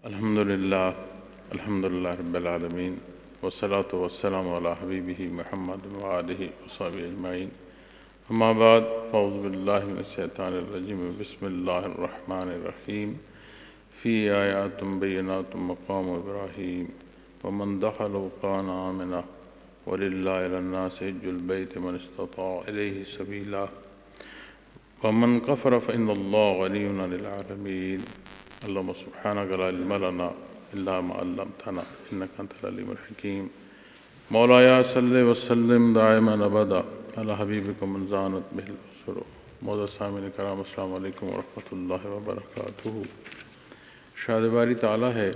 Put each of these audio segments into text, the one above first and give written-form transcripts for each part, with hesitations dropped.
الحمدللہ رب العالمین والصلاة والسلام علی حبیبہ محمد وآلہ وصحبہ اجمعین اما بعد فاعوذ باللہ من الشیطان الرجیم بسم اللہ الرحمن الرحیم فی آیات بینات مقام ابراہیم ومن دخلوا کان آمنا وللہ علی الناس حج البیت من استطاع الیہ سبیلا ومن کفر فإن اللہ غنی عن العالمین اللهم سبحانك لا علم لنا إلا ما علمتنا إنك أنت العليم الحكيم مولاي صل وسلم دائما أبدا على حبيبك من زانت به البصر معزز سامعین کرام السلام علیکم ورحمۃ اللہ وبرکاتہ۔ شاد باری تعالیٰ ہے،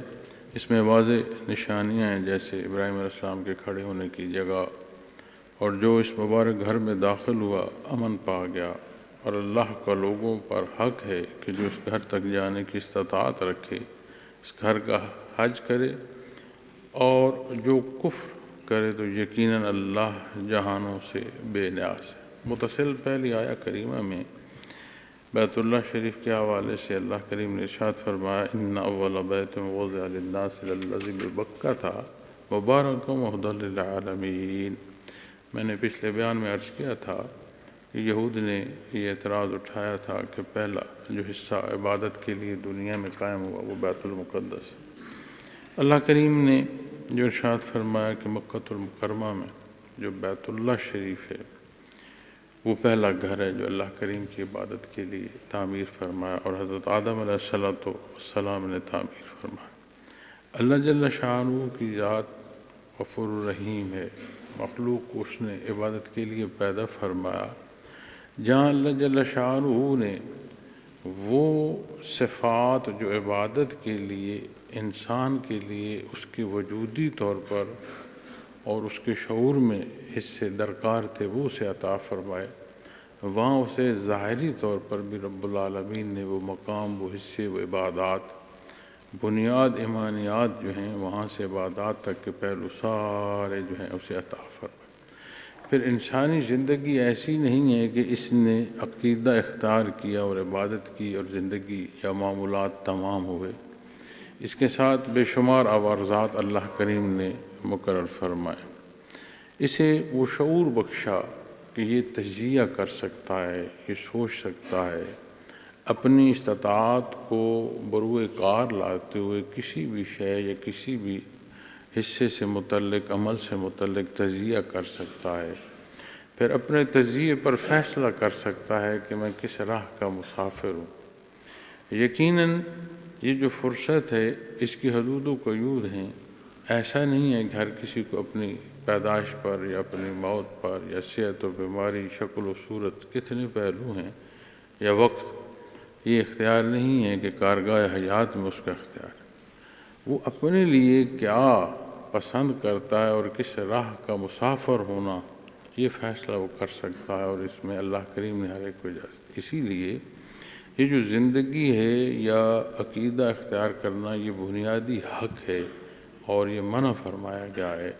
اس میں واضح نشانیاں ہیں جیسے ابراہیم علیہ السلام کے کھڑے ہونے کی جگہ، اور جو اس مبارک گھر میں داخل ہوا امن پا گیا، اور اللہ کا لوگوں پر حق ہے کہ جو اس گھر تک جانے کی استطاعت رکھے اس گھر کا حج کرے، اور جو کفر کرے تو یقیناً اللہ جہانوں سے بے نیاز ہے۔ متصل پہلی آیہ کریمہ میں بیت اللہ شریف کے حوالے سے اللہ کریم نے ارشاد فرمایا ان اول بیت وضع للناس للذی ببکۃ مبارکا وہدی للعالمین۔ میں نے پچھلے بیان میں عرض کیا تھا کہ یہود نے یہ اعتراض اٹھایا تھا کہ پہلا جو حصہ عبادت کے لیے دنیا میں قائم ہوا وہ بیت المقدس ہے۔ اللہ کریم نے جو ارشاد فرمایا کہ مکۃ المکرمہ میں جو بیت اللہ شریف ہے وہ پہلا گھر ہے جو اللہ کریم کی عبادت کے لیے تعمیر فرمایا، اور حضرت آدم علیہ السلام نے تعمیر فرمایا۔ اللہ جل شانہ کی ذات غفور الرحیم ہے، مخلوق کو اس نے عبادت کے لیے پیدا فرمایا جہاں اللہ جل شانہ نے وہ صفات جو عبادت کے لیے انسان کے لیے اس کے وجودی طور پر اور اس کے شعور میں حصے درکار تھے وہ اسے عطا فرمائے، وہاں اسے ظاہری طور پر بھی رب العالمین نے وہ مقام، وہ حصے، وہ عبادات، بنیاد ایمانیات جو ہیں وہاں سے عبادات تک کے پہلو سارے جو ہیں اسے عطا فرمائے۔ پھر انسانی زندگی ایسی نہیں ہے کہ اس نے عقیدہ اختیار کیا اور عبادت کی اور زندگی یا معمولات تمام ہوئے، اس کے ساتھ بے شمار عوارضات اللہ کریم نے مقرر فرمائے۔ اسے وہ شعور بخشا کہ یہ تجزیہ کر سکتا ہے، یہ سوچ سکتا ہے، اپنی استطاعت کو بروئے کار لاتے ہوئے کسی بھی شے یا کسی بھی حصے سے متعلق، عمل سے متعلق تجزیہ کر سکتا ہے، پھر اپنے تجزیے پر فیصلہ کر سکتا ہے کہ میں کس راہ کا مسافر ہوں۔ یقیناً یہ جو فرصت ہے اس کی حدود و قیود ہیں، ایسا نہیں ہے کہ ہر کسی کو اپنی پیدائش پر یا اپنی موت پر یا صحت و بیماری، شکل و صورت، کتنے پہلو ہیں، یا وقت، یہ اختیار نہیں ہے کہ کارگاہ حیات میں اس کا اختیار ہے۔ وہ اپنے لیے کیا پسند کرتا ہے اور کس راہ کا مسافر ہونا یہ فیصلہ وہ کر سکتا ہے، اور اس میں اللہ کریم نے ہر ایک کو اجازت۔ اسی لیے یہ جو زندگی ہے یا عقیدہ اختیار کرنا یہ بنیادی حق ہے، اور یہ منع فرمایا گیا ہے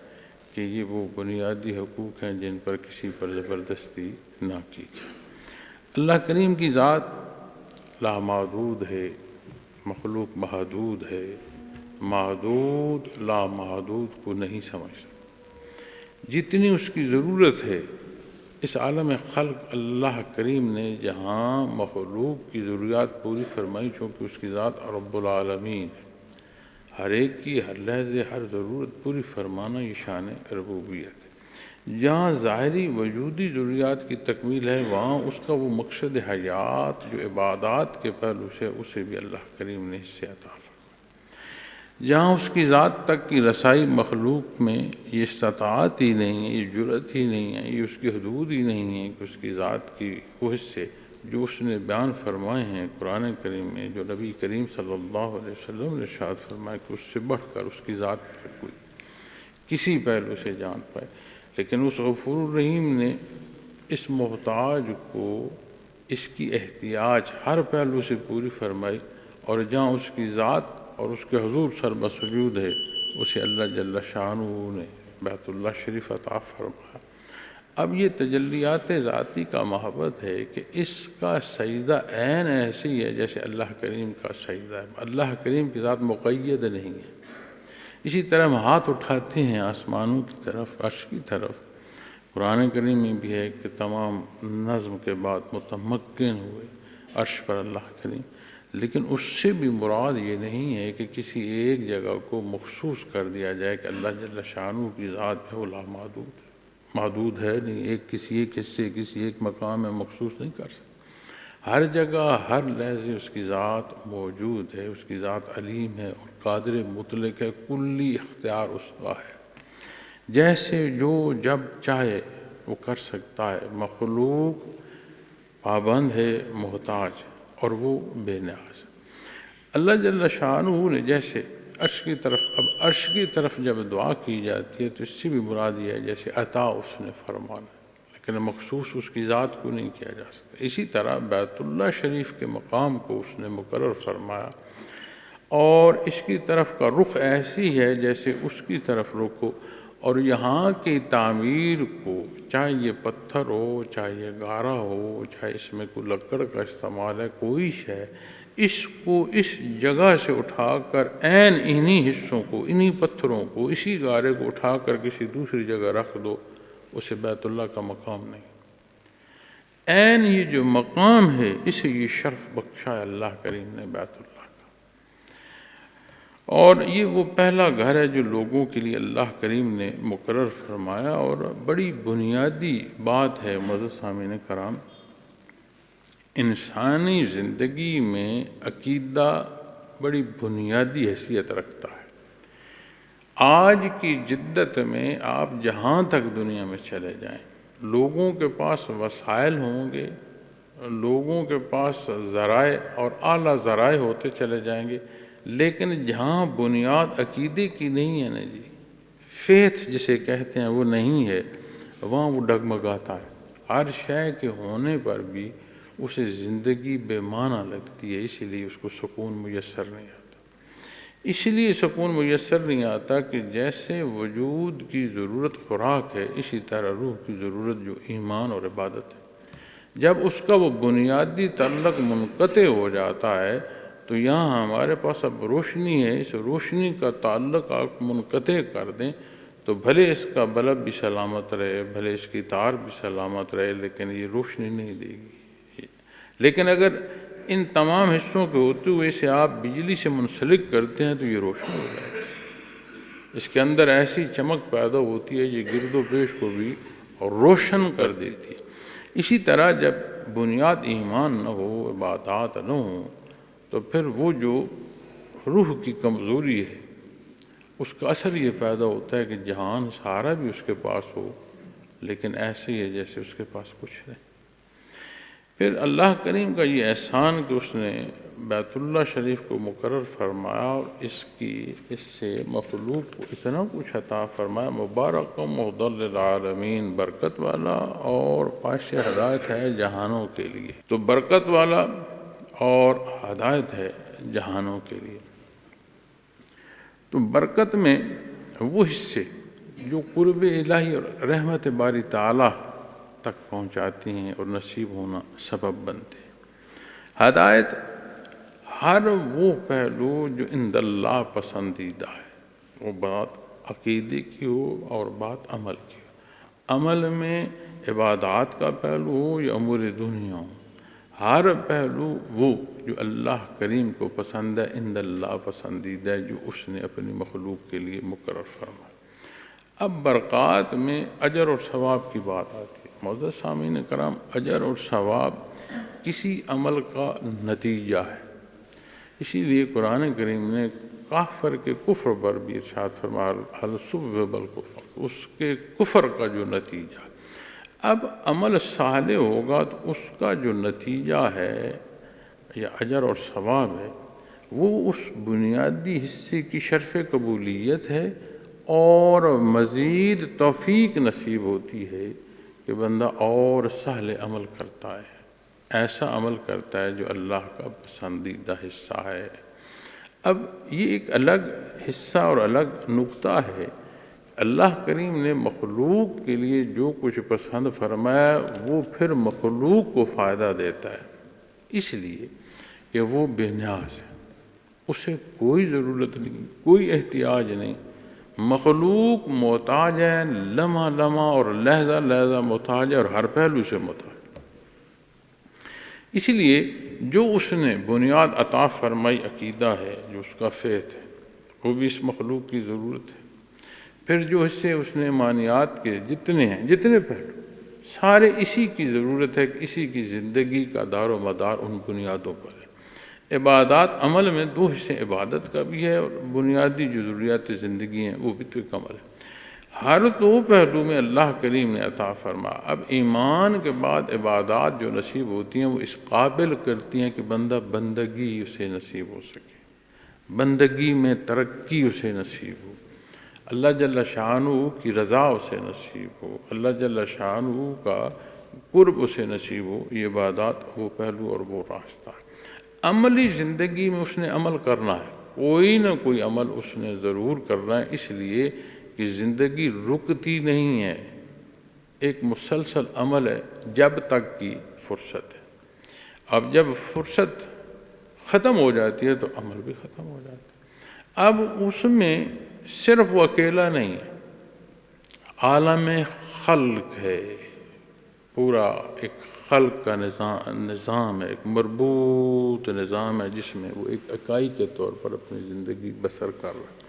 کہ یہ وہ بنیادی حقوق ہیں جن پر کسی پر زبردستی نہ کی جائے۔ اللہ کریم کی ذات لامحدود ہے، مخلوق محدود ہے، محدود لامحدود کو نہیں سمجھ سکتا۔ جتنی اس کی ضرورت ہے اس عالم خلق اللہ کریم نے جہاں مخلوق کی ضروریات پوری فرمائی، چونکہ اس کی ذات رب العالمین ہے، ہر ایک کی ہر لحظے ہر ضرورت پوری فرمانا یہ شان ربوبیت ہے۔ جہاں ظاہری وجودی ضروریات کی تکمیل ہے وہاں اس کا وہ مقصد حیات جو عبادات کے پہلو سے اسے بھی اللہ کریم نے حصے عطا فرمایا۔ جہاں اس کی ذات تک کی رسائی مخلوق میں یہ استطاعت ہی نہیں ہے، یہ جرأت ہی نہیں ہے، یہ اس کی حدود ہی نہیں ہے کہ اس کی ذات کی وہ حصے جو اس نے بیان فرمائے ہیں قرآن کریم میں، جو نبی کریم صلی اللہ علیہ وسلم نے ارشاد فرمایا کہ اس سے بڑھ کر اس کی ذات پر کوئی کسی پہلو سے جان پائے، لیکن اس غفور الرحیم نے اس محتاج کو اس کی احتیاج ہر پہلو سے پوری فرمائی، اور جہاں اس کی ذات اور اس کے حضور سر بسجود ہے اسے اللہ جل شانہ نے بیت اللہ شریف عطا فرمایا۔ اب یہ تجلیات ذاتی کا محبت ہے کہ اس کا سجدہ عین ایسی ہے جیسے اللہ کریم کا سجدہ ہے۔ اللہ کریم کی ذات مقید نہیں ہے۔ اسی طرح ہم ہاتھ اٹھاتے ہیں آسمانوں کی طرف، عرش کی طرف، قرآن کریم میں بھی ہے کہ تمام نظم کے بعد متمکن ہوئے عرش پر اللہ کریم، لیکن اس سے بھی مراد یہ نہیں ہے کہ کسی ایک جگہ کو مخصوص کر دیا جائے کہ اللہ جل شانہ کی ذات ہے وہ محدود ہے نہیں، ایک کسی ایک حصے کسی ایک مقام میں مخصوص نہیں کر سکتا۔ ہر جگہ ہر لحظے اس کی ذات موجود ہے، اس کی ذات علیم ہے اور قادر مطلق ہے، کلی اختیار اس کا ہے، جیسے جو جب چاہے وہ کر سکتا ہے۔ مخلوق پابند ہے، محتاج، اور وہ بے نیاز۔ اللہ جل شانہ نے جیسے عرش کی طرف، اب عرش کی طرف جب دعا کی جاتی ہے تو اس سے بھی مراد یہ ہے جیسے عطا اس نے فرمانا، لیکن مخصوص اس کی ذات کو نہیں کیا جا سکتا۔ اسی طرح بیت اللہ شریف کے مقام کو اس نے مقرر فرمایا، اور اس کی طرف کا رخ ایسی ہے جیسے اس کی طرف رخ ہو، اور یہاں کی تعمیر کو، چاہے یہ پتھر ہو، چاہے یہ گارا ہو، چاہے اس میں کوئی لکڑ کا استعمال ہے، کوئی شے، اس کو اس جگہ سے اٹھا کر عین انہی حصوں کو، انہی پتھروں کو، اسی گارے کو اٹھا کر کسی دوسری جگہ رکھ دو، اسے بیت اللہ کا مقام نہیں۔ عین یہ جو مقام ہے اسے یہ شرف بخشا ہے اللہ کریم نے بیت اللہ کا، اور یہ وہ پہلا گھر ہے جو لوگوں کے لیے اللہ کریم نے مقرر فرمایا۔ اور بڑی بنیادی بات ہے معزز سامعین کرام، انسانی زندگی میں عقیدہ بڑی بنیادی حیثیت رکھتا ہے۔ آج کی جدت میں آپ جہاں تک دنیا میں چلے جائیں، لوگوں کے پاس وسائل ہوں گے، لوگوں کے پاس ذرائع اور اعلیٰ ذرائع ہوتے چلے جائیں گے، لیکن جہاں بنیاد عقیدے کی نہیں ہے نا جی، فیتھ جسے کہتے ہیں وہ نہیں ہے، وہاں وہ ڈگمگاتا ہے۔ ہر شے کے ہونے پر بھی اسے زندگی بے معنی لگتی ہے، اسی لیے اس کو سکون میسر نہیں آتا۔ اس لیے سکون میسر نہیں آتا کہ جیسے وجود کی ضرورت خوراک ہے، اسی طرح روح کی ضرورت جو ایمان اور عبادت ہے۔ جب اس کا وہ بنیادی تعلق منقطع ہو جاتا ہے تو یہاں ہمارے پاس اب روشنی ہے، اس روشنی کا تعلق آپ منقطع کر دیں تو بھلے اس کا بلب بھی سلامت رہے، بھلے اس کی تار بھی سلامت رہے، لیکن یہ روشنی نہیں دے گی۔ لیکن اگر ان تمام حصوں کے ہوتے ہوئے اسے آپ بجلی سے منسلک کرتے ہیں تو یہ روشن ہو جائے گی، اس کے اندر ایسی چمک پیدا ہوتی ہے یہ گرد و پیش کو بھی روشن کر دیتی ہے۔ اسی طرح جب بنیاد ایمان نہ ہو، عبادات نہ ہوں، تو پھر وہ جو روح کی کمزوری ہے اس کا اثر یہ پیدا ہوتا ہے کہ جہان سارا بھی اس کے پاس ہو لیکن ایسے ہی ہے جیسے اس کے پاس کچھ نہیں۔ پھر اللہ کریم کا یہ احسان کہ اس نے بیت اللہ شریف کو مقرر فرمایا اور اس سے مخلوق کو اتنا کچھ عطا فرمایا، مبارک و مہدی للعالمین، برکت والا اور پاش ہدایت ہے جہانوں کے لیے۔ تو برکت والا اور ہدایت ہے جہانوں کے لیے۔ تو برکت میں وہ حصے جو قرب الہی اور رحمت باری تعالیٰ تک پہنچاتی ہیں اور نصیب ہونا سبب بنتے ہیں۔ ہدایت ہر وہ پہلو جو عند اللہ پسندیدہ ہے، وہ بات عقیدے کی ہو اور بات عمل کی ہو، عمل میں عبادات کا پہلو ہو یا امور دنیا ہو، ہر پہلو وہ جو اللہ کریم کو پسند ہے، عند اللہ پسندیدہ ہے، جو اس نے اپنی مخلوق کے لیے مقرر فرمایا۔ اب برکات میں اجر اور ثواب کی بات آتی ہے۔ معزز سامعین کرام، اجر اور ثواب کسی عمل کا نتیجہ ہے، اسی لیے قرآن کریم نے کافر کے کفر پر بھی ارشاد فرمایا، حل صبح بالکفر، اس کے کفر کا جو نتیجہ۔ اب عمل صالح ہوگا تو اس کا جو نتیجہ ہے یا اجر اور ثواب ہے وہ اس بنیادی حصے کی شرف قبولیت ہے، اور مزید توفیق نصیب ہوتی ہے کہ بندہ اور سہل عمل کرتا ہے، ایسا عمل کرتا ہے جو اللہ کا پسندیدہ حصہ ہے۔ اب یہ ایک الگ حصہ اور الگ نقطہ ہے، اللہ کریم نے مخلوق کے لیے جو کچھ پسند فرمایا وہ پھر مخلوق کو فائدہ دیتا ہے، اس لیے کہ وہ بے نیاز ہے، اسے کوئی ضرورت نہیں، کوئی احتیاج نہیں۔ مخلوق محتاج ہے، لمحہ لمحہ اور لحظہ لحظہ محتاج ہے، اور ہر پہلو سے محتاج۔ اس لیے جو اس نے بنیاد عطا فرمائی عقیدہ ہے، جو اس کا فیت ہے، وہ بھی اس مخلوق کی ضرورت ہے۔ پھر جو حصے اس نے ایمانیات کے جتنے ہیں، جتنے پہلو، سارے اسی کی ضرورت ہے کہ اسی کی زندگی کا دار و مدار ان بنیادوں پر ہے۔ عبادات عمل میں دو حصے عبادت کا بھی ہے، اور بنیادی جو ضروریات زندگی ہیں وہ بھی تو ایک عمل ہے۔ ہر دو پہلو میں اللہ کریم نے عطا فرما۔ اب ایمان کے بعد عبادات جو نصیب ہوتی ہیں وہ اس قابل کرتی ہیں کہ بندہ بندگی اسے نصیب ہو سکے، بندگی میں ترقی اسے نصیب ہو، اللہ جل شانہ کی رضا اسے نصیب ہو، اللہ جل شانہ کا قرب اسے نصیب ہو۔ یہ عبادات وہ پہلو اور وہ راستہ ہے۔ عملی زندگی میں اس نے عمل کرنا ہے، کوئی نہ کوئی عمل اس نے ضرور کرنا ہے، اس لیے کہ زندگی رکتی نہیں ہے، ایک مسلسل عمل ہے جب تک کی فرصت ہے۔ اب جب فرصت ختم ہو جاتی ہے تو عمل بھی ختم ہو جاتا ہے۔ اب اس میں صرف وہ اکیلا نہیں ہے، عالم خلق ہے، پورا ایک خلق کا نظام ہے، ایک مربوط نظام ہے جس میں وہ ایک اکائی کے طور پر اپنی زندگی بسر کر رہا ہے۔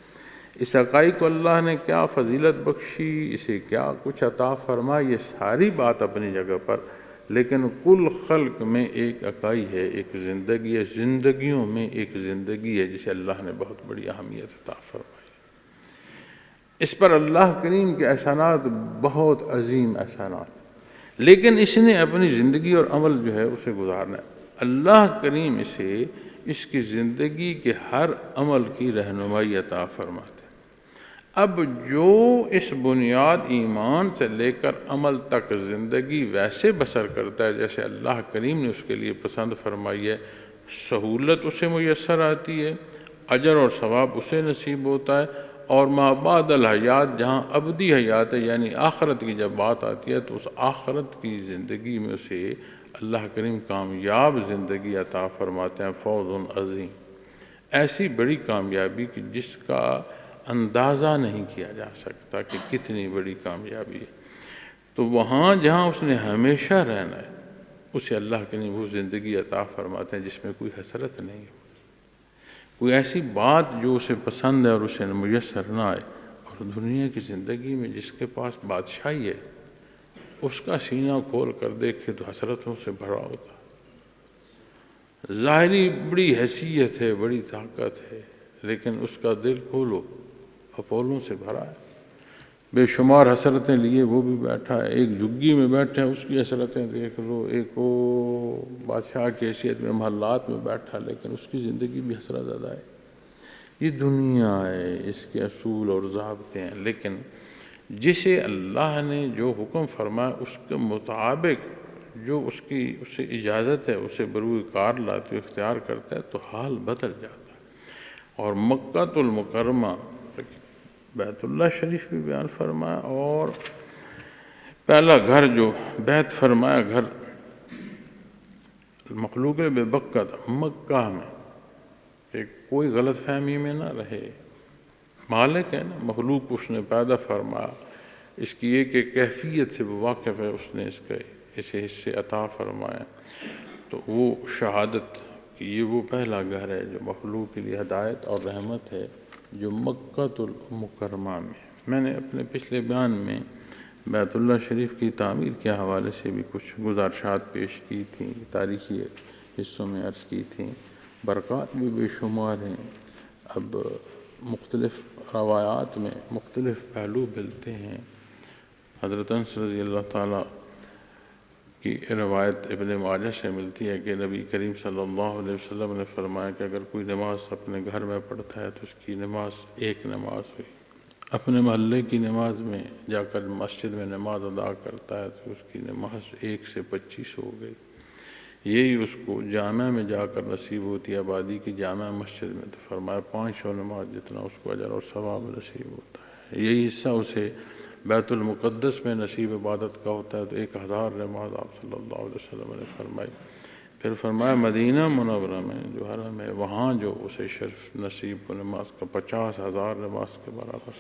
اس اکائی کو اللہ نے کیا فضیلت بخشی، اسے کیا کچھ عطا فرما، یہ ساری بات اپنی جگہ پر، لیکن کل خلق میں ایک اکائی ہے، ایک زندگی ہے، زندگیوں میں ایک زندگی ہے جسے اللہ نے بہت بڑی اہمیت عطا فرمائی۔ اس پر اللہ کریم کے احسانات بہت عظیم احسانات، لیکن اس نے اپنی زندگی اور عمل جو ہے اسے گزارنا ہے۔ اللہ کریم اسے اس کی زندگی کے ہر عمل کی رہنمائی عطا فرماتے۔ اب جو اس بنیاد ایمان سے لے کر عمل تک زندگی ویسے بسر کرتا ہے جیسے اللہ کریم نے اس کے لیے پسند فرمائی ہے، سہولت اسے میسر آتی ہے، اجر اور ثواب اسے نصیب ہوتا ہے، اور ما بعد الحیات، جہاں ابدی حیات ہے یعنی آخرت کی جب بات آتی ہے تو اس آخرت کی زندگی میں اسے اللہ کریم کامیاب زندگی عطا فرماتے ہیں۔ فوز عظیم، ایسی بڑی کامیابی کہ جس کا اندازہ نہیں کیا جا سکتا کہ کتنی بڑی کامیابی ہے۔ تو وہاں جہاں اس نے ہمیشہ رہنا ہے اسے اللہ کے لیے وہ زندگی عطا فرماتے ہیں جس میں کوئی حسرت نہیں ہو، کوئی ایسی بات جو اسے پسند ہے اور اسے میسر نہ آئے۔ اور دنیا کی زندگی میں جس کے پاس بادشاہی ہے اس کا سینہ کھول کر دیکھے تو حسرتوں سے بھرا ہوتا ہے۔ ظاہری بڑی حیثیت ہے، بڑی طاقت ہے، لیکن اس کا دل کھولو اپولوں سے بھرا ہے، بے شمار حسرتیں لیے وہ بھی بیٹھا ہے، ایک جھگی میں بیٹھے ہیں اس کی حسرتیں دیکھ لو، ایک وہ بادشاہ کی حیثیت میں محلات میں بیٹھا لیکن اس کی زندگی بھی حسرت زدہ ہے۔ یہ دنیا ہے، اس کے اصول اور ضابطے ہیں، لیکن جسے اللہ نے جو حکم فرمایا اس کے مطابق جو اسے اجازت ہے اسے بروئے کار لاتے اختیار کرتا ہے تو حال بدل جاتا ہے۔ اور مکہ المکرمہ بیت اللہ شریف بھی بیان فرمایا، اور پہلا گھر جو بیت فرمایا گھر مخلوق بے بکہ تھا مکہ میں، کہ کوئی غلط فہمی میں نہ رہے، مالک ہے نا، مخلوق اس نے پیدا فرمایا، اس کی ایک ایک کیفیت سے وہ واقف ہے، اس نے اسے حصے عطا فرمایا۔ تو وہ شہادت کہ یہ وہ پہلا گھر ہے جو مخلوق کے لیے ہدایت اور رحمت ہے، جو مکہ المکرمہ میں نے اپنے پچھلے بیان میں بیت اللہ شریف کی تعمیر کے حوالے سے بھی کچھ گزارشات پیش کی تھیں، تاریخی حصوں میں عرض کی تھیں، برکات بھی بے شمار ہیں۔ اب مختلف روایات میں مختلف پہلو ملتے ہیں۔ حضرت انس رضی اللہ تعالیٰ کی روایت ابن ماجہ سے ملتی ہے کہ نبی کریم صلی اللہ علیہ وسلم نے فرمایا کہ اگر کوئی نماز اپنے گھر میں پڑھتا ہے تو اس کی نماز ایک نماز ہوئی، اپنے محلے کی نماز میں جا کر مسجد میں نماز ادا کرتا ہے تو اس کی نماز 1 سے 25 ہو گئی۔ یہی اس کو جامع میں جا کر نصیب ہوتی ہے، آبادی کی جامع مسجد میں، تو فرمایا 500 نماز جتنا اس کو اجر اور ثواب نصیب ہوتا ہے۔ یہی حصہ اسے بیت المقدس میں نصیب عبادت کا ہوتا ہے، تو 1000 نماز آپ صلی اللہ علیہ وسلم نے فرمائی۔ پھر فرمایا مدینہ منورہ میں جو حرم ہے، وہاں جو اسے شرف نصیب کو نماز کا 50,000 نماز کے برابر۔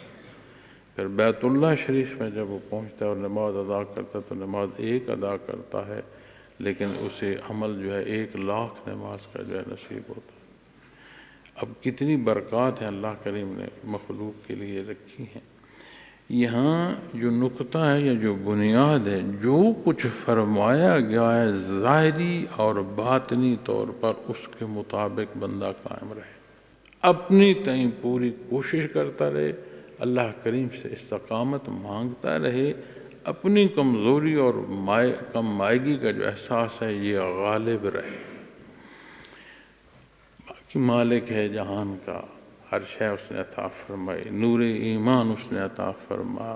پھر بیت اللہ شریف میں جب وہ پہنچتا ہے اور نماز ادا کرتا ہے تو نماز ایک ادا کرتا ہے، لیکن اسے عمل جو ہے 1,00,000 نماز کا جو ہے نصیب ہوتا ہے۔ اب کتنی برکات ہیں اللہ کریم نے مخلوق کے لیے رکھی ہیں۔ یہاں جو نقطہ ہے یا جو بنیاد ہے، جو کچھ فرمایا گیا ہے ظاہری اور باطنی طور پر اس کے مطابق بندہ قائم رہے، اپنی تئیں پوری کوشش کرتا رہے، اللہ کریم سے استقامت مانگتا رہے، اپنی کمزوری اور کم مائگی کا جو احساس ہے یہ غالب رہے۔ باقی مالک ہے جہان کا، ہر شے اس نے عطا فرمائی، نور ایمان اس نے عطا فرما،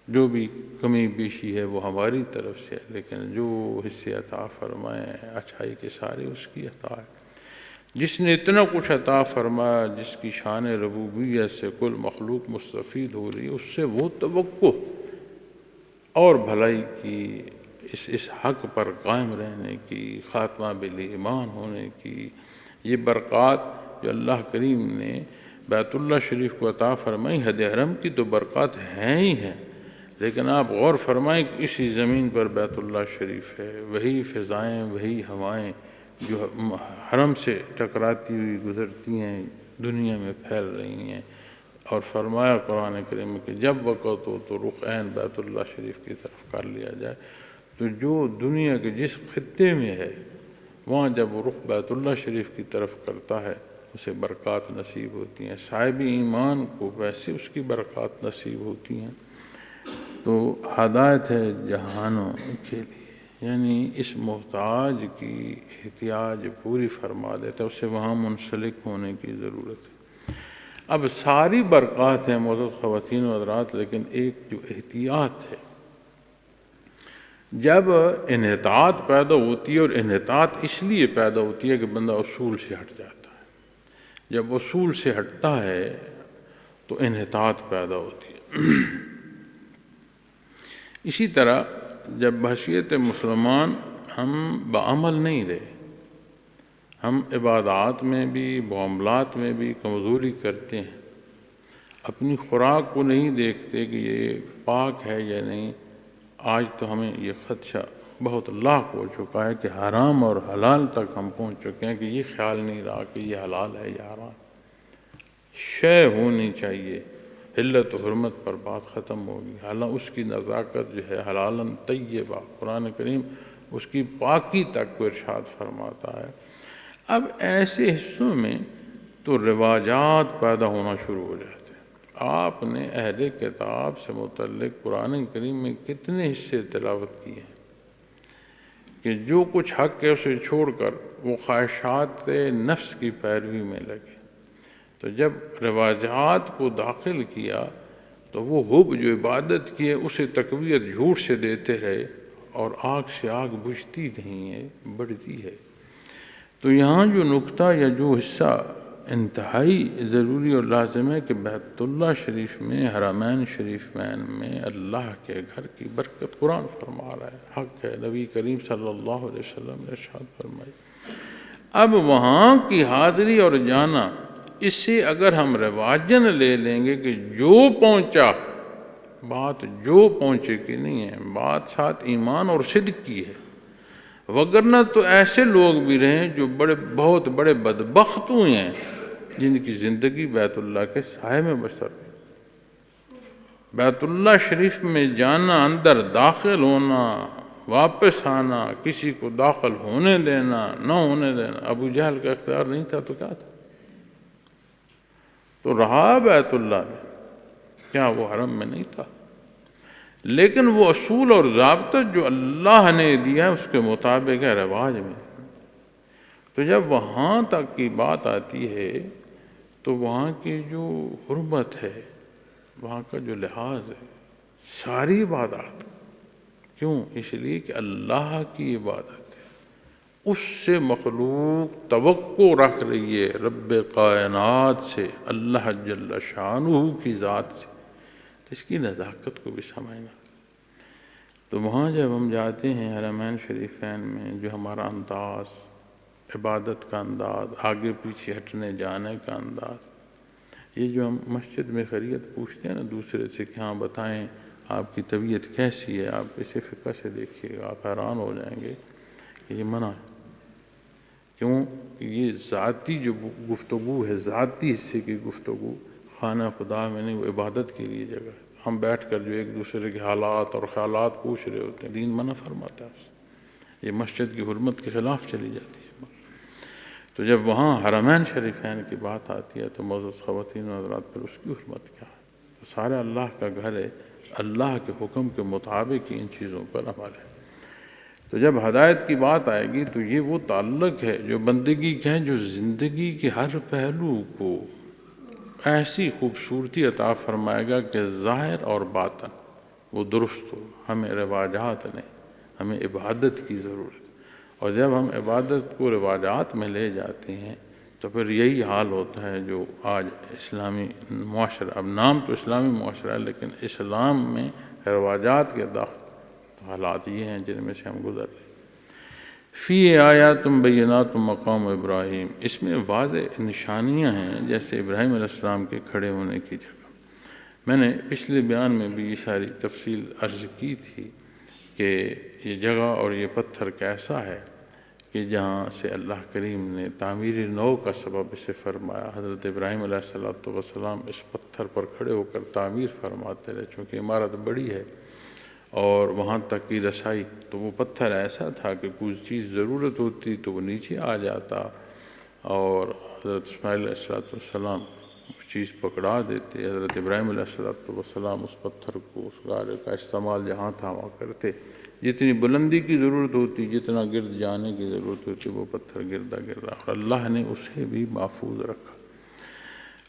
جو بھی کمی بیشی ہے وہ ہماری طرف سے ہے، لیکن جو حصے عطا فرمائے ہیں اچھائی کے سارے اس کی عطا ہے۔ جس نے اتنا کچھ عطا فرمایا، جس کی شان ربوبیت سے کل مخلوق مستفید ہو رہی ہے، اس سے وہ توقع اور بھلائی کی، اس حق پر قائم رہنے کی، خاتمہ بالایمان ہونے کی، یہ برکات جو اللہ کریم نے بیت اللہ شریف کو عطا فرمائی، حد حرم کی تو برکات ہیں ہی ہیں، لیکن آپ غور فرمائیں کہ اسی زمین پر بیت اللہ شریف ہے، وہی فضائیں، وہی ہوائیں جو حرم سے ٹکراتی ہوئی گزرتی ہیں دنیا میں پھیل رہی ہیں، اور فرمایا قرآن کریم میں کہ جب وقت ہو تو رخ عین بیت اللہ شریف کی طرف کر لیا جائے۔ تو جو دنیا کے جس خطے میں ہے وہاں جب وہ رخ بیت اللہ شریف کی طرف کرتا ہے اسے برکات نصیب ہوتی ہیں، صاحب ایمان کو ویسے اس کی برکات نصیب ہوتی ہیں۔ تو ہدایت ہے جہانوں کے لیے، یعنی اس محتاج کی احتیاج پوری فرما دیتا ہے، اسے وہاں منسلک ہونے کی ضرورت ہے۔ اب ساری برکات ہیں معزز خواتین و حضرات، لیکن ایک جو احتیاط ہے، جب انحطاط پیدا ہوتی ہے، اور انحطاط اس لیے پیدا ہوتی ہے کہ بندہ اصول سے ہٹ جاتا ہے، جب اصول سے ہٹتا ہے تو انحطاط پیدا ہوتی ہے۔ اسی طرح جب بحیثیت مسلمان ہم بعمل نہیں رہے، ہم عبادات میں بھی معاملات میں بھی کمزوری کرتے ہیں، اپنی خوراک کو نہیں دیکھتے کہ یہ پاک ہے یا نہیں۔ آج تو ہمیں یہ خدشہ بہت لاحق ہو چکا ہے کہ حرام اور حلال تک ہم پہنچ چکے ہیں کہ یہ خیال نہیں رہا کہ یہ حلال ہے یا حرام، شے ہونی چاہیے، حلت و حرمت پر بات ختم ہوگی، حالانکہ اس کی نزاکت جو ہے حلالاً طیبہ، قرآن کریم اس کی پاکی تک کو ارشاد فرماتا ہے۔ اب ایسے حصوں میں تو رواجات پیدا ہونا شروع ہو جاتے ہیں۔ آپ نے اہل کتاب سے متعلق قرآن کریم میں کتنے حصے تلاوت کیے ہیں کہ جو کچھ حق ہے اسے چھوڑ کر وہ خواہشات نفس کی پیروی میں لگے، تو جب رواجات کو داخل کیا تو وہ حب جو عبادت کی ہے اسے تقویت جھوٹ سے دیتے رہے، اور آگ سے آگ بجھتی نہیں ہے، بڑھتی ہے۔ تو یہاں جو نقطہ یا جو حصہ انتہائی ضروری اور لازم ہے کہ بیت اللہ شریف میں، حرمین شریفین میں اللہ کے گھر کی برکت قرآن فرما رہا ہے، حق ہے، نبی کریم صلی اللہ علیہ وسلم نے ارشاد فرمائی۔ اب وہاں کی حاضری اور جانا، اس سے اگر ہم رواجن لے لیں گے کہ جو پہنچا، بات جو پہنچے کی نہیں ہے، بات ساتھ ایمان اور صدق کی ہے، وگرنہ تو ایسے لوگ بھی رہیں جو بہت بڑے بدبخت ہوئے ہیں جن کی زندگی بیت اللہ کے سائے میں بسر ہے۔ بیت اللہ شریف میں جانا، اندر داخل ہونا، واپس آنا، کسی کو داخل ہونے دینا نہ ہونے دینا، ابو جہل کا اختیار نہیں تھا تو کیا تھا؟ تو رہا بیت اللہ میں، کیا وہ حرم میں نہیں تھا؟ لیکن وہ اصول اور ضابطہ جو اللہ نے دیا ہے اس کے مطابق ہے، رواج میں۔ تو جب وہاں تک کی بات آتی ہے تو وہاں کی جو حرمت ہے، وہاں کا جو لحاظ ہے، ساری عبادات، کیوں؟ اس لیے کہ اللہ کی عبادت ہے، اس سے مخلوق توقع رکھ رہی ہے، رب کائنات سے، اللہ جل شانہ کی ذات سے تو اس کی نزاکت کو بھی سمجھنا۔ تو وہاں جب ہم جاتے ہیں حرمین شریفین میں، جو ہمارا انداز، عبادت کا انداز، آگے پیچھے ہٹنے جانے کا انداز، یہ جو ہم مسجد میں خیریت پوچھتے ہیں نا دوسرے سے کہ ہاں بتائیں آپ کی طبیعت کیسی ہے، آپ اسے فقہ سے دیکھیے گا، آپ حیران ہو جائیں گے کہ یہ منع ہے۔ کیوں؟ یہ ذاتی جو گفتگو ہے، ذاتی حصے کی گفتگو خانہ خدا میں نہیں، وہ عبادت کے لیے جگہ ہے۔ ہم بیٹھ کر جو ایک دوسرے کے حالات اور خیالات پوچھ رہے ہوتے ہیں، دین منع فرماتا ہے، یہ مسجد کی حرمت کے خلاف چلی جاتی ہے۔ تو جب وہاں حرمین شریفین کی بات آتی ہے تو معزز خواتین و حضرات، پھر اس کی حرمت کیا ہے؟ تو سارا اللہ کا گھر ہے، اللہ کے حکم کے مطابق ان چیزوں پر عمل ہے۔ تو جب ہدایت کی بات آئے گی تو یہ وہ تعلق ہے جو بندگی کا ہے، جو زندگی کے ہر پہلو کو ایسی خوبصورتی عطا فرمائے گا کہ ظاہر اور باطن وہ درست ہو۔ ہمیں رواجات نہیں، ہمیں عبادت کی ضرورت۔ اور جب ہم عبادت کو رواجات میں لے جاتے ہیں تو پھر یہی حال ہوتا ہے جو آج اسلامی معاشرہ، اب نام تو اسلامی معاشرہ ہے لیکن اسلام میں رواجات کے داخل حالات یہ ہیں جن میں سے ہم گزر رہے ہیں۔ فی آیات بینات مقام ابراہیم، اس میں واضح نشانیاں ہیں جیسے ابراہیم علیہ السلام کے کھڑے ہونے کی جگہ۔ میں نے پچھلے بیان میں بھی یہ ساری تفصیل عرض کی تھی کہ یہ جگہ اور یہ پتھر کیسا ہے کہ جہاں سے اللہ کریم نے تعمیر نو کا سبب اسے فرمایا۔ حضرت ابراہیم علیہ السلام اس پتھر پر کھڑے ہو کر تعمیر فرماتے رہے، چونکہ عمارت بڑی ہے اور وہاں تک کی رسائی، تو وہ پتھر ایسا تھا کہ کچھ چیز ضرورت ہوتی تو وہ نیچے آ جاتا اور حضرت اسماعیل علیہ السلام اس چیز پکڑا دیتے۔ حضرت ابراہیم علیہ السلام اس پتھر کو، اس غارے کا استعمال جہاں تھا وہاں کرتے، جتنی بلندی کی ضرورت ہوتی، جتنا گرد جانے کی ضرورت ہوتی، وہ پتھر گردا گر رہا، اور اللہ نے اسے بھی محفوظ رکھا۔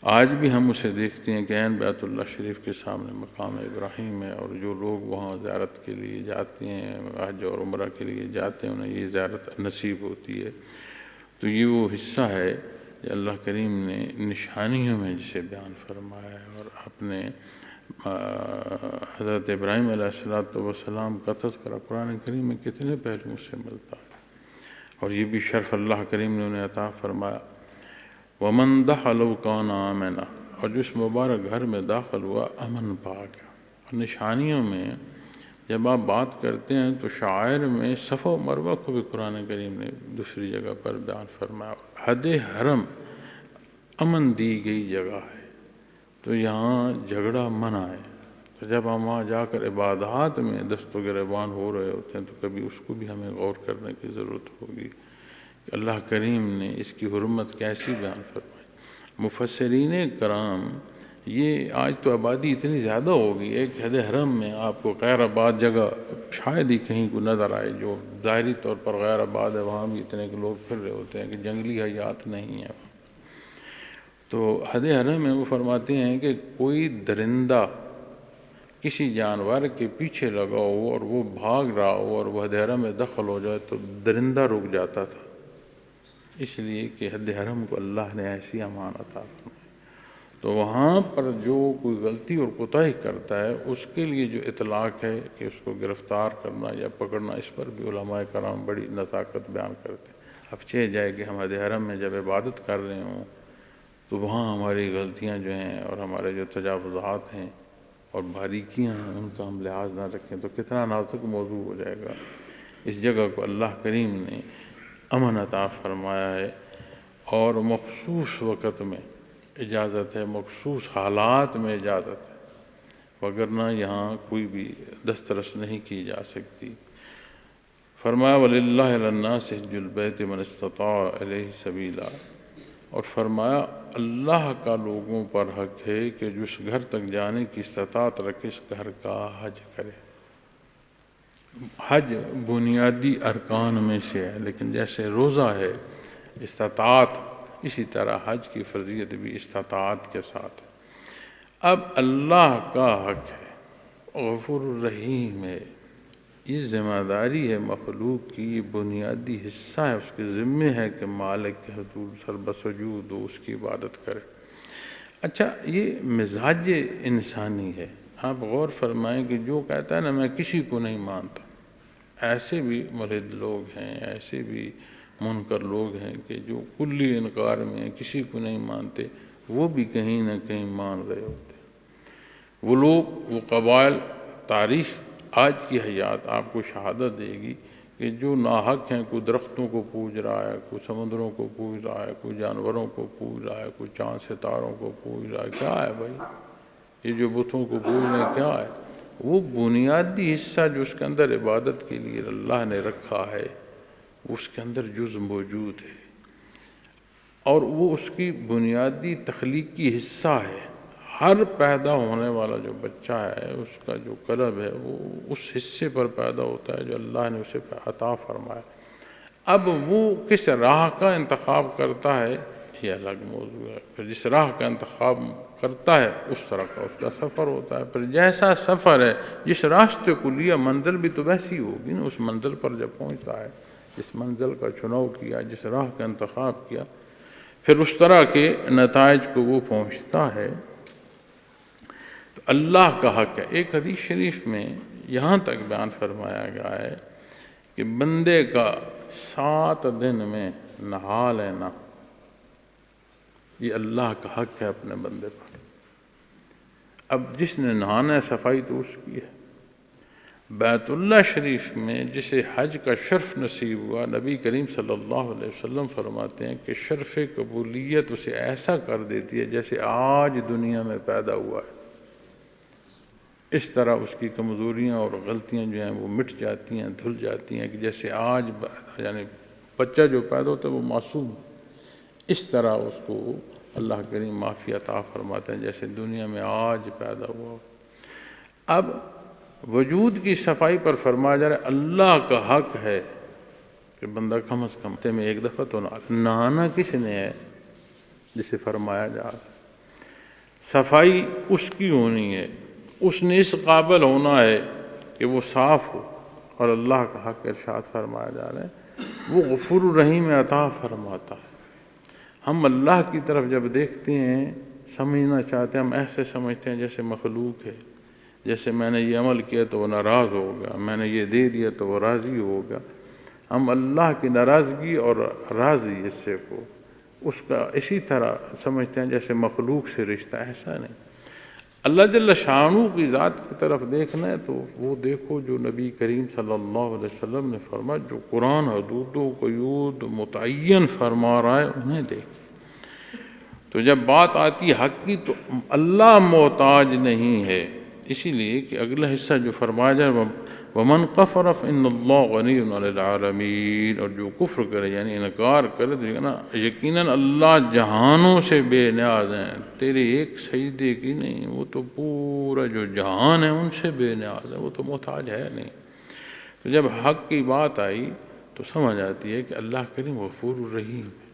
آج بھی ہم اسے دیکھتے ہیں کہ عین بیت اللہ شریف کے سامنے مقام ابراہیم ہے، اور جو لوگ وہاں زیارت کے لیے جاتے ہیں، حج اور عمرہ کے لیے جاتے ہیں، انہیں یہ زیارت نصیب ہوتی ہے۔ تو یہ وہ حصہ ہے کہ اللہ کریم نے نشانیوں میں جسے بیان فرمایا ہے، اور اپنے حضرت ابراہیم علیہ السلام کا تذکرہ قرآن کریم میں کتنے پہلوؤں سے ملتا ہے، اور یہ بھی شرف اللہ کریم نے انہیں عطا فرمایا۔ وَمَن دَخَلَهُ كَانَ آمِنًا، اور جس مبارک گھر میں داخل ہوا امن پا گیا۔ اور نشانیوں میں جب آپ بات کرتے ہیں تو شعائر میں صفا و مروہ کو بھی قرآن کریم نے دوسری جگہ پر بیان فرمایا۔ حد حرم امن دی گئی جگہ ہے، تو یہاں جھگڑا منع ہے۔ تو جب ہم وہاں جا کر عبادات میں دست و گریبان ہو رہے ہوتے ہیں تو کبھی اس کو بھی ہمیں غور کرنے کی ضرورت ہوگی کہ اللہ کریم نے اس کی حرمت کیسی بیان فرمائی۔ مفسرین کرام، یہ آج تو آبادی اتنی زیادہ ہو گئی ہے کہ حد حرم میں آپ کو غیر آباد جگہ شاید ہی کہیں کو نظر آئے، جو ظاہری طور پر غیر آباد ہے وہاں بھی اتنے لوگ پھر رہے ہوتے ہیں کہ جنگلی حیات نہیں ہے۔ تو حد حرم میں وہ فرماتے ہیں کہ کوئی درندہ کسی جانور کے پیچھے لگا ہو اور وہ بھاگ رہا ہو اور وہ حد حرم میں دخل ہو جائے تو درندہ رک جاتا تھا، اس لیے کہ حد حرم کو اللہ نے ایسی امان عطا فرمائی۔ تو وہاں پر جو کوئی غلطی اور کوتاہی کرتا ہے اس کے لیے جو اطلاق ہے کہ اس کو گرفتار کرنا یا پکڑنا، اس پر بھی علماء کرام بڑی نزاکت بیان کرتے ہیں۔ اب چہ جائے کہ ہم حد حرم میں جب عبادت کر رہے ہوں تو وہاں ہماری غلطیاں جو ہیں اور ہمارے جو تجاوزات ہیں اور باریکیاں ہیں ان کا ہم لحاظ نہ رکھیں تو کتنا نازک موضوع ہو جائے گا۔ اس جگہ کو اللہ کریم نے امن عطا فرمایا ہے، اور مخصوص وقت میں اجازت ہے، مخصوص حالات میں اجازت ہے، وگرنہ یہاں کوئی بھی دسترس نہیں کی جا سکتی۔ فرمایا وَلِلَّهِ عَلَى النَّاسِ حِجُّ الْبَيْتِ مَنِ اسْتَطَاعَ إِلَيْهِ سَبِيلًا، اور فرمایا اللہ کا لوگوں پر حق ہے کہ جو اس گھر تک جانے کی استطاعت رکھے اس گھر کا حج کرے۔ حج بنیادی ارکان میں سے ہے، لیکن جیسے روزہ ہے استطاعت، اسی طرح حج کی فرضیت بھی استطاعت کے ساتھ ہے۔ اب اللہ کا حق ہے، غفور الرحیم ہے، یہ ذمہ داری ہے مخلوق کی، یہ بنیادی حصہ ہے، اس کے ذمہ ہے کہ مالک کے حضور سر بسجود ہو، اس کی عبادت کرے۔ اچھا، یہ مزاج انسانی ہے، آپ غور فرمائیں کہ جو کہتا ہے نا میں کسی کو نہیں مانتا، ایسے بھی ملحد لوگ ہیں، ایسے بھی منکر لوگ ہیں کہ جو کلی انکار میں ہیں، کسی کو نہیں مانتے، وہ بھی کہیں نہ کہیں مان رہے ہوتے ہیں۔ وہ لوگ، وہ قبائل، تاریخ آج کی حیات آپ کو شہادت دے گی کہ جو ناحق ہیں، کوئی درختوں کو پوج رہا ہے، کوئی سمندروں کو پوج رہا ہے، کوئی جانوروں کو پوج رہا ہے، کوئی چاند ستاروں کو پوج رہا ہے، کیا ہے بھائی یہ جو بتوں کو پوج رہے ہیں کیا ہے؟ وہ بنیادی حصہ جو اس کے اندر عبادت کے لیے اللہ نے رکھا ہے، اس کے اندر جز موجود ہے، اور وہ اس کی بنیادی تخلیقی حصہ ہے۔ ہر پیدا ہونے والا جو بچہ ہے، اس کا جو قلب ہے، وہ اس حصے پر پیدا ہوتا ہے جو اللہ نے اسے عطا فرمایا۔ اب وہ کس راہ کا انتخاب کرتا ہے یہ الگ موضوع ہے، پھر جس راہ کا انتخاب کرتا ہے اس طرح کا اس کا سفر ہوتا ہے، پھر جیسا سفر ہے، جس راستے کو لیا منزل بھی تو ویسی ہوگی نا۔ اس منزل پر جب پہنچتا ہے، جس منزل کا چناؤ کیا، جس راہ کا انتخاب کیا، پھر اس طرح کے نتائج کو وہ پہنچتا ہے۔ تو اللہ کا حق ہے۔ ایک حدیث شریف میں یہاں تک بیان فرمایا گیا ہے کہ بندے کا 7 دن میں نہا لینا، یہ اللہ کا حق ہے اپنے بندے پر۔ اب جس نے نہانا ہے، صفائی تو اس کی ہے۔ بیت اللہ شریف میں جسے حج کا شرف نصیب ہوا، نبی کریم صلی اللہ علیہ وسلم فرماتے ہیں کہ شرف قبولیت اسے ایسا کر دیتی ہے جیسے آج دنیا میں پیدا ہوا ہے۔ اس طرح اس کی کمزوریاں اور غلطیاں جو ہیں وہ مٹ جاتی ہیں، دھل جاتی ہیں، کہ جیسے آج یعنی بچہ جو پیدا ہوتا ہے وہ معصوم، اس طرح اس کو اللہ کریم معافی عطا فرماتے ہیں جیسے دنیا میں آج پیدا ہوا۔ اب وجود کی صفائی پر فرمایا جا رہا ہے اللہ کا حق ہے کہ بندہ کم از کم ہفتے میں ایک دفعہ تو نہانا کس نے ہے جسے فرمایا جا رہا ہے۔ صفائی اس کی ہونی ہے، اس نے اس قابل ہونا ہے کہ وہ صاف ہو، اور اللہ کا حق ارشاد فرمایا جا رہا ہے وہ غفور الرحیم عطا فرماتا ہے۔ ہم اللہ کی طرف جب دیکھتے ہیں، سمجھنا چاہتے ہیں، ہم ایسے سمجھتے ہیں جیسے مخلوق ہے، جیسے میں نے یہ عمل کیا تو وہ ناراض ہوگا، میں نے یہ دے دیا تو وہ راضی ہوگا۔ ہم اللہ کی ناراضگی اور راضی حصے کو اس کا اسی طرح سمجھتے ہیں جیسے مخلوق سے رشتہ، ایسا نہیں۔ اللہ جل شانہ کی ذات کی طرف دیکھنا ہے تو وہ دیکھو جو نبی کریم صلی اللہ علیہ وسلم نے فرمایا، جو قرآن حدود و قیود متعین فرما رہا ہے انہیں دیکھ۔ تو جب بات آتی حق کی تو اللہ محتاج نہیں ہے، اسی لیے کہ اگلا حصہ جو فرمایا جائے وَمَنْ كَفَرَ فَإِنَّ اللَّهَ غَنِيٌّ عَنِ الْعَالَمِينَ، اور جو کفر کرے یعنی انکار کرے تو یقیناً اللہ جہانوں سے بے نیاز ہیں، تیرے ایک سجدے کی نہیں، وہ تو پورا جو جہان ہے ان سے بے نیاز ہے، وہ تو محتاج ہے نہیں۔ تو جب حق کی بات آئی تو سمجھ آتی ہے کہ اللہ کریم غفور الرحیم ہے۔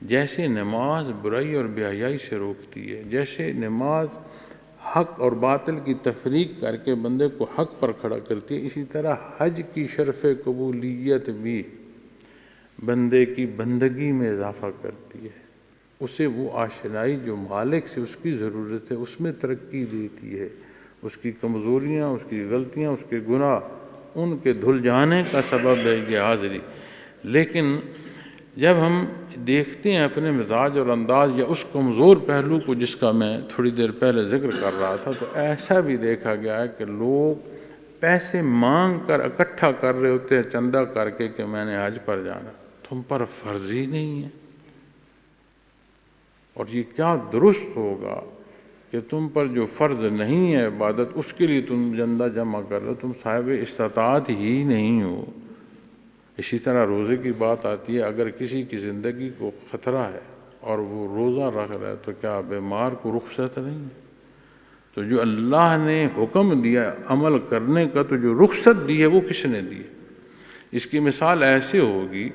جیسے نماز برائی اور بے حیائی سے روکتی ہے، جیسے نماز حق اور باطل کی تفریق کر کے بندے کو حق پر کھڑا کرتی ہے، اسی طرح حج کی شرف قبولیت بھی بندے کی بندگی میں اضافہ کرتی ہے، اسے وہ آشنائی جو مالک سے اس کی ضرورت ہے اس میں ترقی دیتی ہے، اس کی کمزوریاں، اس کی غلطیاں، اس کے گناہ، ان کے دھل جانے کا سبب ہے یہ حاضری۔ لیکن جب ہم دیکھتے ہیں اپنے مزاج اور انداز یا اس کمزور پہلو کو جس کا میں تھوڑی دیر پہلے ذکر کر رہا تھا، تو ایسا بھی دیکھا گیا ہے کہ لوگ پیسے مانگ کر اکٹھا کر رہے ہوتے ہیں چندہ کر کے کہ میں نے حج پر جانا، تم پر فرض ہی نہیں ہے۔ اور یہ کیا درست ہوگا کہ تم پر جو فرض نہیں ہے عبادت، اس کے لیے تم چندہ جمع کر رہے ہو، تم صاحب استطاعت ہی نہیں ہو۔ اسی طرح روزے کی بات آتی ہے، اگر کسی کی زندگی کو خطرہ ہے اور وہ روزہ رکھ رہا ہے تو کیا بیمار کو رخصت نہیں ہے؟ تو جو اللہ نے حکم دیا عمل کرنے کا، تو جو رخصت دی ہے وہ کس نے دی ہے؟ اس کی مثال ایسے ہوگی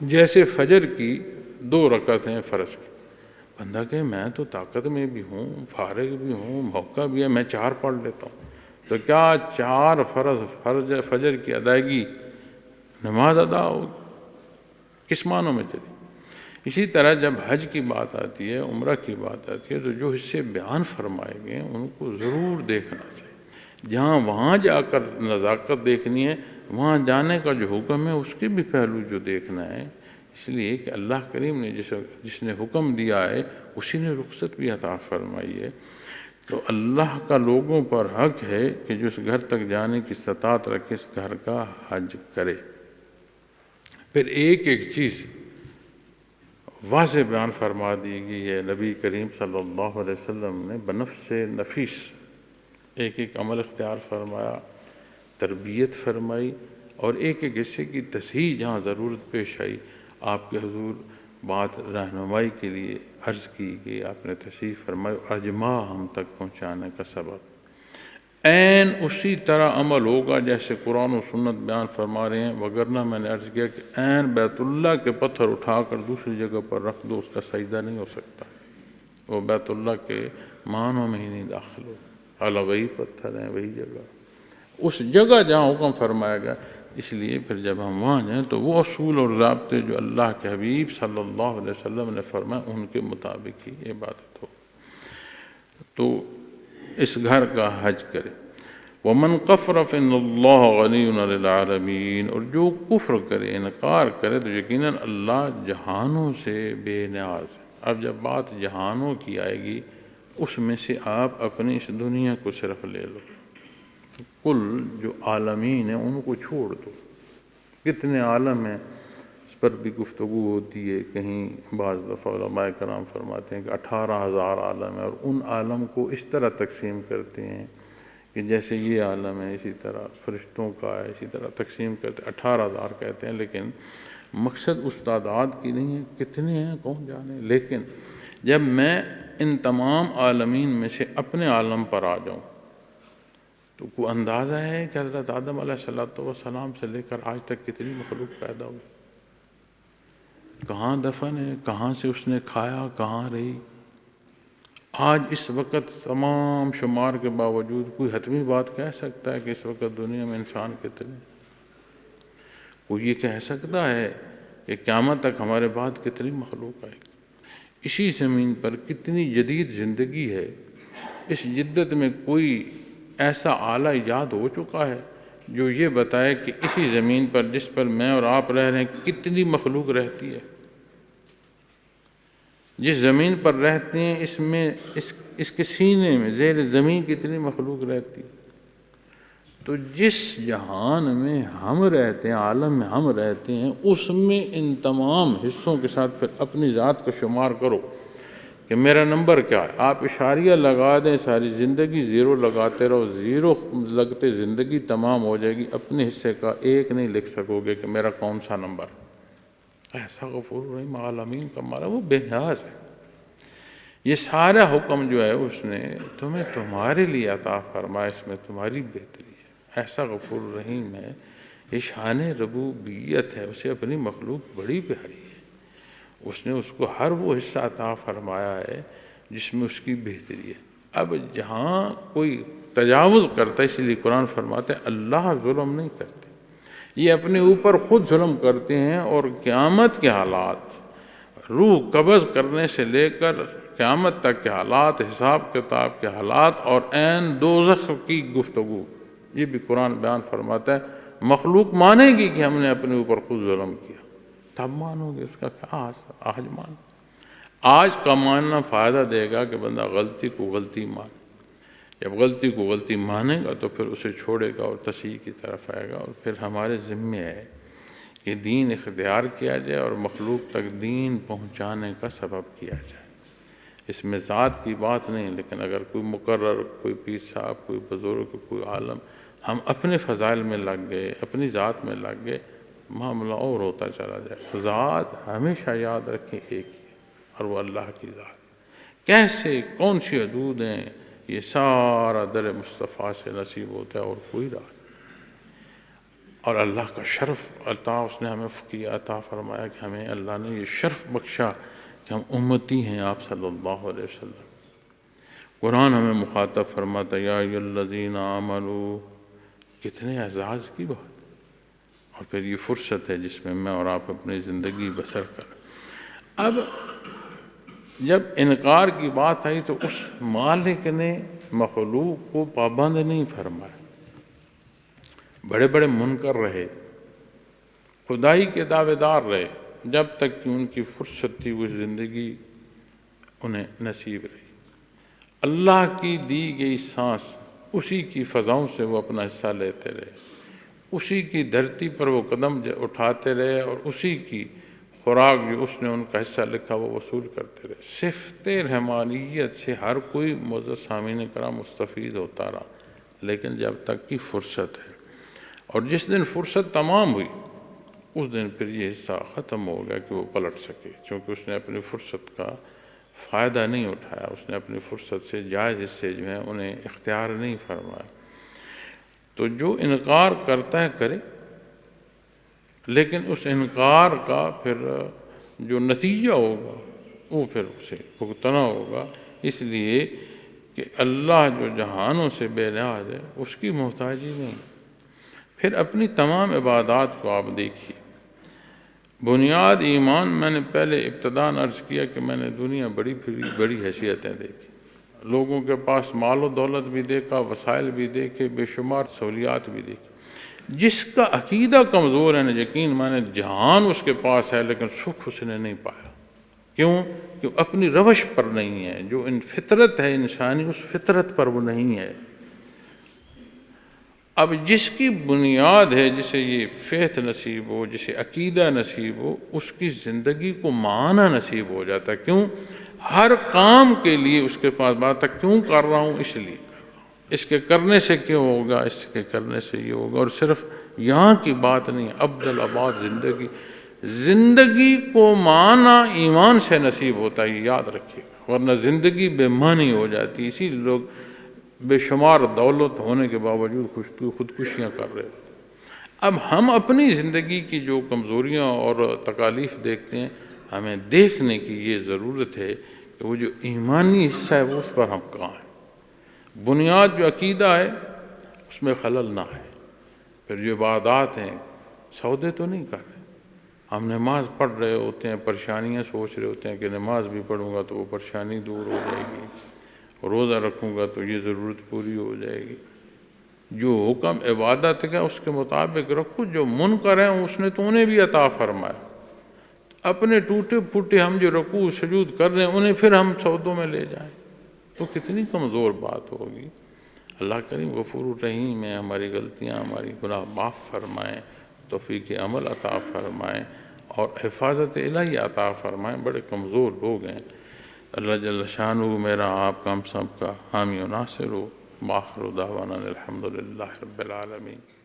جیسے فجر کی 2 رکعتیں فرض کی، بندہ کہ میں تو طاقت میں بھی ہوں، فارغ بھی ہوں، موقع بھی ہے، میں 4 پڑھ لیتا ہوں، تو کیا 4 فرض فجر کی ادائیگی نماز ادا ہوگی؟ کس معنوں میں چلی؟ اسی طرح جب حج کی بات آتی ہے، عمرہ کی بات آتی ہے، تو جو حصے بیان فرمائے گئے ہیں ان کو ضرور دیکھنا چاہیے۔ جہاں وہاں جا کر نزاکت دیکھنی ہے، وہاں جانے کا جو حکم ہے اس کے بھی پہلو جو دیکھنا ہے، اس لیے کہ اللہ کریم نے جس نے حکم دیا ہے اسی نے رخصت بھی عطا فرمائی ہے۔ تو اللہ کا لوگوں پر حق ہے کہ جو اس گھر تک جانے کی استطاعت رکھے اس گھر کا حج کرے۔ پھر ایک ایک چیز واضح بیان فرما دی گئی ہے۔ نبی کریم صلی اللہ علیہ وسلم نے بنفس نفیس ایک ایک عمل اختیار فرمایا، تربیت فرمائی، اور ایک ایک حصے کی تصحیح جہاں ضرورت پیش آئی آپ کے حضور بات رہنمائی کے لیے عرض کی گئی، آپ نے تصحیح فرمائی، اجماع ہم تک پہنچانے کا سبب۔ عین اسی طرح عمل ہوگا جیسے قرآن و سنت بیان فرما رہے ہیں، وگرنہ میں نے عرض کیا کہ عین بیت اللہ کے پتھر اٹھا کر دوسری جگہ پر رکھ دو، اس کا سجدہ نہیں ہو سکتا، وہ بیت اللہ کے معنوں میں ہی نہیں داخل ہو، حالانکہ وہی پتھر ہیں، وہی جگہ، اس جگہ جہاں حکم فرمایا گیا۔ اس لیے پھر جب ہم وہاں جائیں تو وہ اصول اور ضابطے جو اللہ کے حبیب صلی اللہ علیہ وسلم نے فرمایا ان کے مطابق ہی عبادت ہو۔ تو اس گھر کا حج کرے۔ وَمَنْ كَفَرَ فَإِنَّ اللَّهَ غَنِيٌّ عَنِ الْعَالَمِينَ، اور جو کفر کرے، انکار کرے، تو یقیناً اللہ جہانوں سے بے نیاز ہے۔ اب جب بات جہانوں کی آئے گی اس میں سے آپ اپنی اس دنیا کو صرف لے لو، کل جو عالمین ہیں ان کو چھوڑ دو۔ کتنے عالم ہیں اس پر بھی گفتگو ہوتی ہے، کہیں بعض دفعہ علماء کرام فرماتے ہیں کہ 18,000 عالم ہیں، اور ان عالم کو اس طرح تقسیم کرتے ہیں کہ جیسے یہ عالم ہے اسی طرح فرشتوں کا ہے، اسی طرح تقسیم کرتے ہیں، 18,000 کہتے ہیں، لیکن مقصد اس تعداد کی نہیں ہے، کتنے ہیں کون جانے۔ لیکن جب میں ان تمام عالمین میں سے اپنے عالم پر آ جاؤں تو کوئی اندازہ ہے کہ حضرت آدم علیہ السلام سے لے کر آج تک کتنی مخلوق پیدا ہوئی، کہاں دفن ہے، کہاں سے اس نے کھایا، کہاں رہی۔ آج اس وقت تمام شمار کے باوجود کوئی حتمی بات کہہ سکتا ہے کہ اس وقت دنیا میں انسان کتنے؟ کوئی یہ کہہ سکتا ہے کہ قیامت تک ہمارے بعد کتنی مخلوق آئے گی؟ اسی زمین پر کتنی جدید زندگی ہے، اس جدت میں کوئی ایسا آلہ ایجاد ہو چکا ہے جو یہ بتائے کہ اسی زمین پر جس پر میں اور آپ رہ رہے ہیں کتنی مخلوق رہتی ہے۔ جس زمین پر رہتے ہیں اس میں اس کے سینے میں زیر زمین کتنی مخلوق رہتی ہے۔ تو جس جہان میں ہم رہتے ہیں، عالم میں ہم رہتے ہیں، اس میں ان تمام حصوں کے ساتھ پھر اپنی ذات کا شمار کرو کہ میرا نمبر کیا ہے۔ آپ اشاریہ لگا دیں، ساری زندگی زیرو لگاتے رہو، زیرو لگتے زندگی تمام ہو جائے گی، اپنے حصے کا ایک نہیں لکھ سکو گے کہ میرا کون سا نمبر۔ ایسا غفور رحیم عالمین کا مالا وہ بے نیاز ہے۔ یہ سارا حکم جو ہے اس نے تمہیں تمہارے لیے عطا فرمایا، اس میں تمہاری بہتری ہے۔ ایسا غفور رحیم ہے، یہ شان ربوبیت ہے، اسے اپنی مخلوق بڑی پیاری ہے، اس نے اس کو ہر وہ حصہ عطا فرمایا ہے جس میں اس کی بہتری ہے۔ اب جہاں کوئی تجاوز کرتا ہے، اس لیے قرآن فرماتا ہے اللہ ظلم نہیں کرتے، یہ اپنے اوپر خود ظلم کرتے ہیں، اور قیامت کے حالات، روح قبض کرنے سے لے کر قیامت تک کے حالات، حساب کتاب کے حالات، اور عین دوزخ کی گفتگو، یہ بھی قرآن بیان فرماتا ہے۔ مخلوق مانے گی کہ ہم نے اپنے اوپر خود ظلم کیا، تب مانو گے، اس کا کیا اثر؟ آج مان، آج کا ماننا فائدہ دے گا کہ بندہ غلطی کو غلطی مان، جب غلطی کو غلطی مانے گا تو پھر اسے چھوڑے گا اور تصحیح کی طرف آئے گا۔ اور پھر ہمارے ذمہ ہے کہ دین اختیار کیا جائے اور مخلوق تک دین پہنچانے کا سبب کیا جائے۔ اس میں ذات کی بات نہیں، لیکن اگر کوئی مقرر، کوئی پیر صاحب، کوئی بزرگ، کوئی عالم، ہم اپنے فضائل میں لگ گئے، اپنی ذات میں لگ گئے، معاملہ اور ہوتا چلا جائے۔ ذات ہمیشہ یاد رکھیں ایک ہی ہے، اور وہ اللہ کی ذات۔ کیسے کون سی حدود ہیں، یہ سارا در مصطفیٰ سے نصیب ہوتا ہے، اور کوئی راہ نہیں۔ اور اللہ کا شرف عطا اس نے ہمیں کیا، عطا فرمایا کہ ہمیں اللہ نے یہ شرف بخشا کہ ہم امتی ہیں آپ صلی اللہ علیہ وسلم۔ قرآن ہمیں مخاطب فرماتا یا ایھا الذین آمنوا، کتنے اعزاز کی بات، اور پھر یہ فرصت ہے جس میں میں اور آپ اپنی زندگی بسر کریں۔ اب جب انکار کی بات آئی تو اس مالک نے مخلوق کو پابند نہیں فرمایا، بڑے بڑے منکر رہے، خدائی کے دعوے دار رہے، جب تک کہ ان کی فرصت تھی وہ زندگی انہیں نصیب رہی۔ اللہ کی دی گئی سانس، اسی کی فضاؤں سے وہ اپنا حصہ لیتے رہے، اسی کی دھرتی پر وہ قدم اٹھاتے رہے، اور اسی کی خوراک جو اس نے ان کا حصہ لکھا وہ وصول کرتے رہے۔ صفت رحمانیت سے ہر کوئی معزز سامعین کرام مستفید ہوتا رہا، لیکن جب تک کی فرصت ہے، اور جس دن فرصت تمام ہوئی اس دن پھر یہ حصہ ختم ہو گیا کہ وہ پلٹ سکے، چونکہ اس نے اپنی فرصت کا فائدہ نہیں اٹھایا، اس نے اپنی فرصت سے جائز حصے جو ہیں انہیں اختیار نہیں فرمایا۔ تو جو انکار کرتا ہے کرے، لیکن اس انکار کا پھر جو نتیجہ ہوگا وہ پھر اسے بھگتنا ہوگا، اس لیے کہ اللہ جو جہانوں سے بے نیاز ہے اس کی محتاجی نہیں۔ پھر اپنی تمام عبادات کو آپ دیکھیے، بنیاد ایمان، میں نے پہلے ابتداً عرض کیا کہ میں نے دنیا بڑی حیثیتیں دیکھی، لوگوں کے پاس مال و دولت بھی دیکھا، وسائل بھی دیکھے، بے شمار سہولیات بھی دیکھی۔ جس کا عقیدہ کمزور ہے، یقین مانے جہان اس کے پاس ہے لیکن سکھ اس نے نہیں پایا۔ کیوں؟ کہ اپنی روش پر نہیں ہے، جو فطرت ہے انسانی اس فطرت پر وہ نہیں ہے۔ اب جس کی بنیاد ہے، جسے یہ فیت نصیب ہو، جسے عقیدہ نصیب ہو، اس کی زندگی کو معنی نصیب ہو جاتا ہے۔ کیوں؟ ہر کام کے لیے اس کے پاس بات ہے، کیوں کر رہا ہوں، اس لیے کر رہا ہوں، اس کے کرنے سے کیوں ہوگا، اس کے کرنے سے یہ ہوگا۔ اور صرف یہاں کی بات نہیں، عبد آباد زندگی کو معنی ایمان سے نصیب ہوتا ہے، یہ یاد رکھیے، ورنہ زندگی بے معنی ہو جاتی۔ اسی لوگ بے شمار دولت ہونے کے باوجود خودکشیاں کر رہے ہیں۔ اب ہم اپنی زندگی کی جو کمزوریاں اور تکالیف دیکھتے ہیں، ہمیں دیکھنے کی یہ ضرورت ہے کہ وہ جو ایمانی حصہ ہے وہ اس پر ہم کہاں ہیں، بنیاد جو عقیدہ ہے اس میں خلل نہ ہے۔ پھر جو عبادات ہیں، سودے تو نہیں کر رہے، ہم نماز پڑھ رہے ہوتے ہیں، پریشانیاں سوچ رہے ہوتے ہیں کہ نماز بھی پڑھوں گا تو وہ پریشانی دور ہو جائے گی، روزہ رکھوں گا تو یہ ضرورت پوری ہو جائے گی۔ جو حکم عبادت کا اس کے مطابق رکھو، جو منکر ہیں اس نے تو انہیں بھی عطا فرمایا۔ اپنے ٹوٹے پھوٹے ہم جو رکوع سجود کر رہے ہیں انہیں پھر ہم سودوں میں لے جائیں تو کتنی کمزور بات ہوگی۔ اللہ کریم غفور رحیم ہے، ہماری غلطیاں ہماری گناہ معاف فرمائیں، توفیق عمل عطا فرمائیں اور حفاظت الہی عطا فرمائیں۔ بڑے کمزور لوگ ہیں، اللہ جل شانہ میرا آپ کا ہم سب کا حامی و ناصر ہو۔ وآخر دعوانا الحمدللہ رب العالمین۔